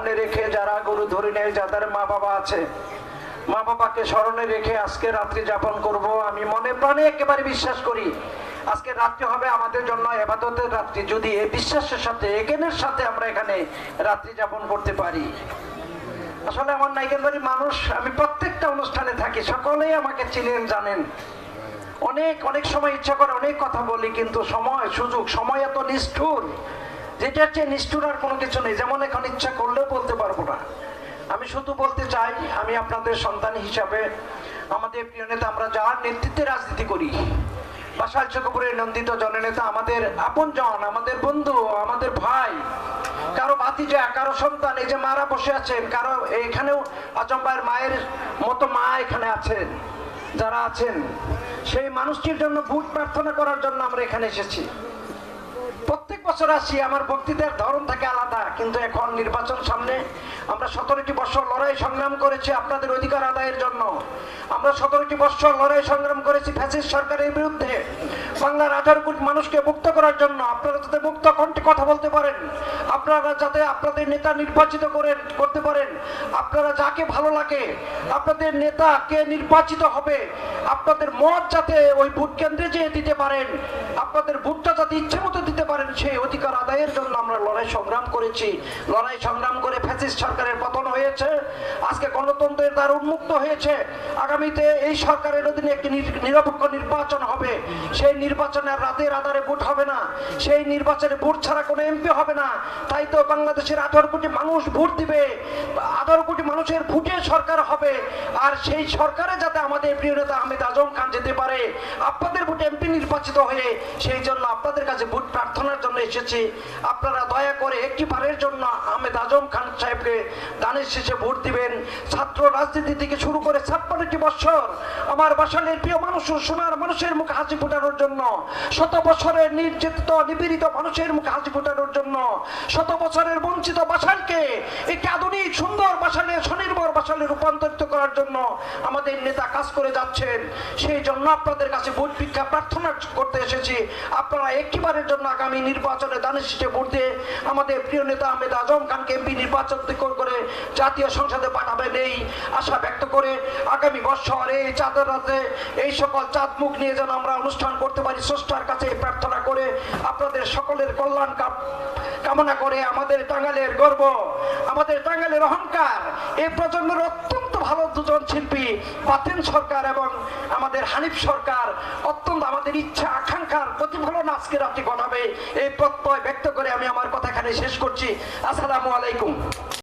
সামনে রেখে যারা গরু ধরে নেয়, যাদের মা বাবা আছে, মা বাবাকে স্মরণে রেখে আজকে রাত্রি যাপন করব। আমি মনে প্রাণে একেবারে বিশ্বাস করি আজকে রাত্রি হবে আমাদের জন্য ইবাদতের রাত্রি, যদি এই বিশ্বাসের সাথে একেনের সাথে আমরা এখানে রাত্রি যাপন করতে পারি। আসলে আমার নাইকেল বাড়ির মানুষ, আমি প্রত্যেকটা অনুষ্ঠানে থাকি, সকলেই আমাকে চিনেন, জানেন। অনেক সময় ইচ্ছা করে অনেক কথা বলি, কিন্তু সময় এত নিষ্ঠুর, যেটার চেয়ে নিষ্ঠুর আর কোনো কিছু নেই। যেমন এখন ইচ্ছা করলেও বলতে পারবো না। আমি শুধু বলতে চাই, আমি আপনাদের সন্তান হিসাবে আমাদের প্রিয় নেতা, আমরা যার নেতৃত্বে রাজনীতি করি, বাসাইল চকপুরের নন্দিত জননেতা, আমাদের আপনজন, আমাদের বন্ধু, আমাদের ভাই, কারো ভাতিজা, কারো সন্তান, এই যে মারা বসে আছেন, কারো এখানেও আজম ভাইয়ের মায়ের মতো মা এখানে আছেন, যারা আছেন, সেই মানুষটির জন্য ভোট প্রার্থনা করার জন্য আমরা এখানে এসেছি। প্রত্যেক বছর আসি, আমার বক্তৃতার ধরন থাকে আলাদা, কিন্তু এখন নির্বাচন সামনে। আমরা 17টি বছর লড়াই সংগ্রাম করেছি আপনাদের অধিকার আদায়ের জন্য। আমরা 17টি বছর লড়াই সংগ্রাম করেছি ফ্যাসিস্ট সরকারের বিরুদ্ধে, বাংলার 18 কোটি মানুষকে মুক্ত করার জন্য। আপনারা যাতে মুক্ত কণ্ঠে কথা বলতে পারেন, আপনারা যাতে আপনাদের নেতা নির্বাচিত করতে পারেন, আপনারা যাকে ভালো লাগে, আপনাদের নেতা কে নির্বাচিত হবে, আপনাদের মত যাতে ওই ভোট কেন্দ্রে যেয়ে দিতে পারেন, আপনাদের ভোটটা যাতে ইচ্ছে মতো দিতে পারেন, সেই অধিকার আদায়ের জন্য আমরা লড়াই সংগ্রাম করেছি। লড়াই সংগ্রাম করে ফ্যাসিস্ট সরকারের পতন হয়েছে, আজকে গণতন্ত্রের দ্বার উন্মুক্ত হয়েছে। আগামীতে এই সরকারের অধীনে একটি নিরপেক্ষ নির্বাচন হবে। সেই নির্বাচনে রাতের আধারে ভোট হবে না, সেই নির্বাচনে ভোট ছাড়া কোনো এমপি হবে না। তাই তো বাংলাদেশের 18 কোটি মানুষ ভোট দিবে, 18 কোটি মানুষের ভোটে সরকার হবে। আর সেই সরকারে যাতে আমাদের প্রিয় নেতা আহমেদ আজম খান যেতে পারে, আপনাদের ভোটে এমপি নির্বাচিত হয়ে, সেই জন্য আপনাদের কাছে ভোট প্রার্থনার জন্য এসেছি। আপনারা দয়া করে একটি বারের জন্য আহমেদ আজম খান সাহেবকে দানের শেষে ভোট দিবেন। ছাত্র রাজনীতি থেকে শুরু করে 56টি বছর আমার বাসালের প্রিয় মানুষ, সোনার মানুষের মুখে হাসি ফোটানোর জন্য, 100 বছরের নির্যাতিত নিপীড়িত মানুষের মুখে হাসি ফোটানোর জন্য, 100 বছরের বঞ্চিত বাসালকে একটি আধুনিক সুন্দর বাসালে, স্বনির্ভর বাসালে রূপান্তরিত করার জন্য আমাদের নেতা কাজ করে যাচ্ছেন। সেই জন্য আপনাদের কাছে ভোট ভিক্ষা প্রার্থনা করতে এসেছি। আপনারা একটিবারের জন্য আগামী নির্বাচনে দানের শীষে ভোট দিয়ে আমাদের প্রিয় নেতা আহমেদ আজম খানকে এমপি নির্বাচন করে জাতীয় সংসদে পাঠাবেন, এই আশা ব্যক্ত করে আগামী বছর এই চাঁদের রাতে এই সকল চাঁদ মুখ নিয়ে যেন আমরা অনুষ্ঠান করতে পারি, স্রষ্টার কাছে প্রার্থনা করে আপনাদের সকলের কল্যাণ কামনা করে, আমাদের টাঙ্গাইলের গর্ব, আমাদের টাঙ্গাইলের অহংকার, এই প্রজন্মের অত্যন্ত ভালো দুজন শিল্পী বাতেন সরকার এবং আমাদের হানিফ সরকার, অত্যন্ত আমাদের ইচ্ছা আকাঙ্ক্ষার প্রতিফলন আজকে রাত্রি ঘটাবে, এই প্রত্যয় ব্যক্ত করে আমি আমার কথা এখানে শেষ করছি। আসসালামু আলাইকুম।